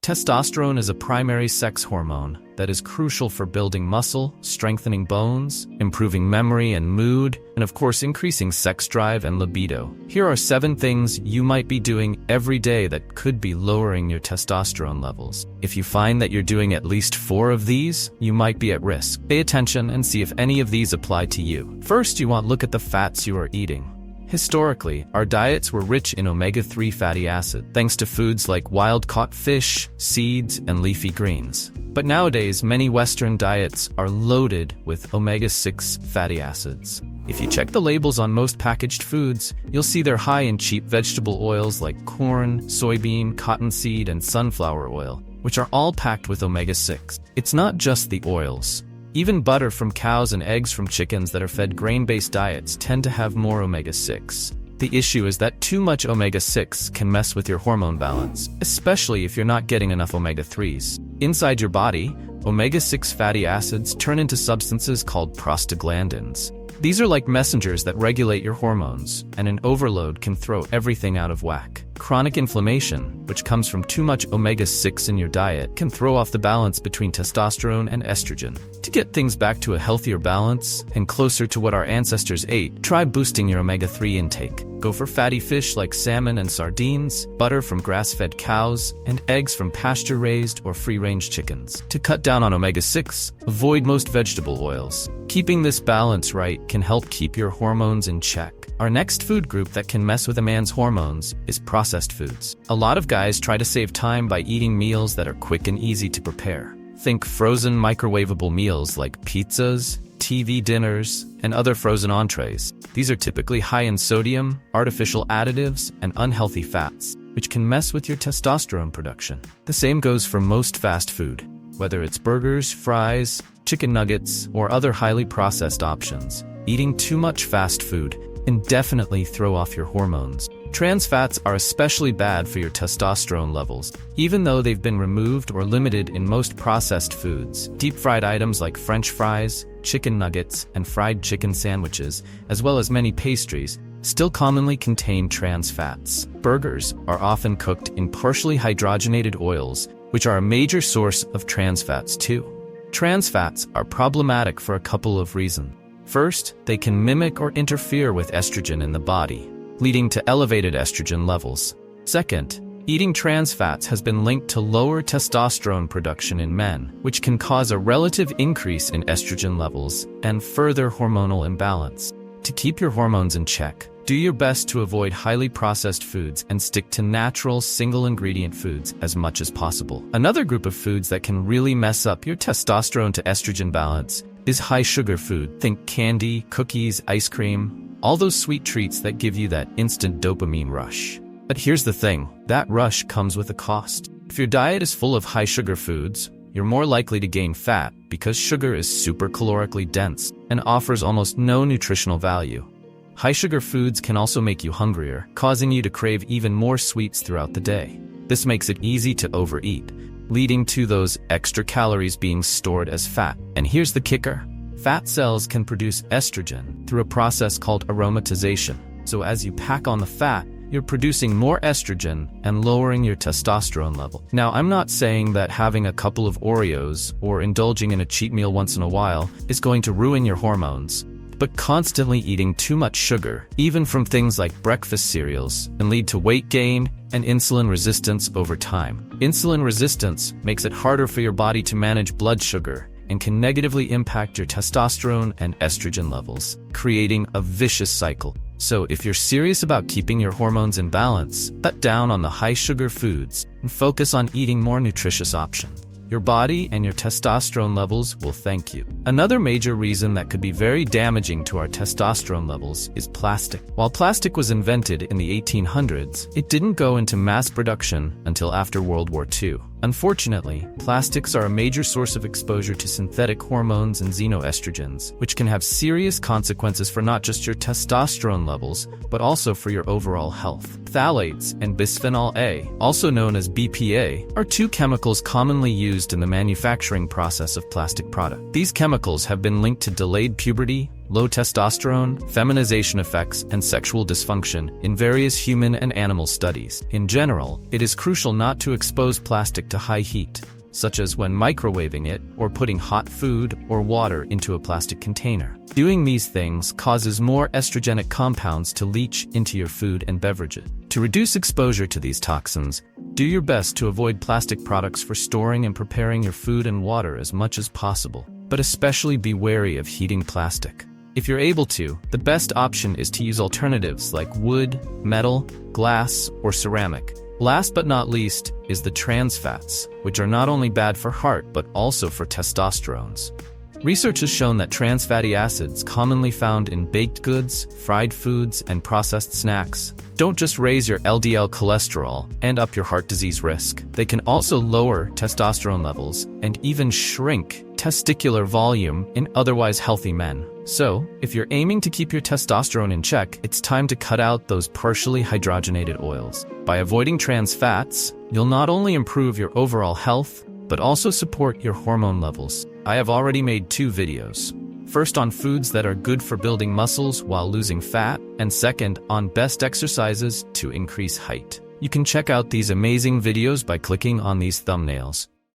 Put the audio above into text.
Testosterone is a primary sex hormone that is crucial for building muscle, strengthening bones, improving memory and mood, and of course increasing sex drive and libido. Here are 7 things you might be doing every day that could be lowering your testosterone levels. If you find that you're doing at least 4 of these, you might be at risk. Pay attention and see if any of these apply to you. First, you want to look at the fats you are eating. Historically, our diets were rich in omega-3 fatty acid, thanks to foods like wild-caught fish, seeds, and leafy greens. But nowadays, many Western diets are loaded with omega-6 fatty acids. If you check the labels on most packaged foods, you'll see they're high in cheap vegetable oils like corn, soybean, cottonseed, and sunflower oil, which are all packed with omega-6. It's not just the oils. Even butter from cows and eggs from chickens that are fed grain-based diets tend to have more omega-6. The issue is that too much omega-6 can mess with your hormone balance, especially if you're not getting enough omega-3s. Inside your body, omega-6 fatty acids turn into substances called prostaglandins. These are like messengers that regulate your hormones, and an overload can throw everything out of whack. Chronic inflammation, which comes from too much omega-6 in your diet, can throw off the balance between testosterone and estrogen. To get things back to a healthier balance and closer to what our ancestors ate, try boosting your omega-3 intake. Go for fatty fish like salmon and sardines, butter from grass-fed cows, and eggs from pasture-raised or free-range chickens. To cut down on omega-6, avoid most vegetable oils. Keeping this balance right can help keep your hormones in check. Our next food group that can mess with a man's hormones is processed foods. A lot of guys try to save time by eating meals that are quick and easy to prepare. Think frozen microwavable meals like pizzas, TV dinners, and other frozen entrees. These are typically high in sodium, artificial additives, and unhealthy fats, which can mess with your testosterone production. The same goes for most fast food, whether it's burgers, fries, chicken nuggets, or other highly processed options. Eating too much fast food can definitely throw off your hormones. Trans fats are especially bad for your testosterone levels, even though they've been removed or limited in most processed foods. Deep-fried items like French fries, chicken nuggets, and fried chicken sandwiches, as well as many pastries, still commonly contain trans fats. Burgers are often cooked in partially hydrogenated oils, which are a major source of trans fats too. Trans fats are problematic for a couple of reasons. First, they can mimic or interfere with estrogen in the body, leading to elevated estrogen levels. Second, eating trans fats has been linked to lower testosterone production in men, which can cause a relative increase in estrogen levels and further hormonal imbalance. To keep your hormones in check, do your best to avoid highly processed foods and stick to natural, single-ingredient foods as much as possible. Another group of foods that can really mess up your testosterone to estrogen balance is high-sugar food. Think candy, cookies, ice cream, all those sweet treats that give you that instant dopamine rush. But here's the thing, that rush comes with a cost. If your diet is full of high-sugar foods, you're more likely to gain fat because sugar is super calorically dense and offers almost no nutritional value. High-sugar foods can also make you hungrier, causing you to crave even more sweets throughout the day. This makes it easy to overeat, leading to those extra calories being stored as fat. And here's the kicker. Fat cells can produce estrogen through a process called aromatization. So as you pack on the fat, you're producing more estrogen and lowering your testosterone level. Now, I'm not saying that having a couple of Oreos or indulging in a cheat meal once in a while is going to ruin your hormones, but constantly eating too much sugar, even from things like breakfast cereals, can lead to weight gain and insulin resistance over time. Insulin resistance makes it harder for your body to manage blood sugar and can negatively impact your testosterone and estrogen levels, creating a vicious cycle. So if you're serious about keeping your hormones in balance, cut down on the high-sugar foods and focus on eating more nutritious options. Your body and your testosterone levels will thank you. Another major reason that could be very damaging to our testosterone levels is plastic. While plastic was invented in the 1800s, it didn't go into mass production until after World War II. Unfortunately, plastics are a major source of exposure to synthetic hormones and xenoestrogens, which can have serious consequences for not just your testosterone levels, but also for your overall health. Phthalates and bisphenol A, also known as BPA, are two chemicals commonly used in the manufacturing process of plastic products. These chemicals have been linked to delayed puberty, low testosterone, feminization effects, and sexual dysfunction in various human and animal studies. In general, it is crucial not to expose plastic to high heat, such as when microwaving it or putting hot food or water into a plastic container. Doing these things causes more estrogenic compounds to leach into your food and beverages. To reduce exposure to these toxins, do your best to avoid plastic products for storing and preparing your food and water as much as possible, but especially be wary of heating plastic. If you're able to, the best option is to use alternatives like wood, metal, glass, or ceramic. Last but not least is the trans fats, which are not only bad for heart but also for testosterones. Research has shown that trans fatty acids commonly found in baked goods, fried foods, and processed snacks don't just raise your LDL cholesterol and up your heart disease risk. They can also lower testosterone levels and even shrink testicular volume in otherwise healthy men. So, if you're aiming to keep your testosterone in check, it's time to cut out those partially hydrogenated oils. By avoiding trans fats, you'll not only improve your overall health, but also support your hormone levels. I have already made 2 videos. First on foods that are good for building muscles while losing fat, and second on best exercises to increase height. You can check out these amazing videos by clicking on these thumbnails.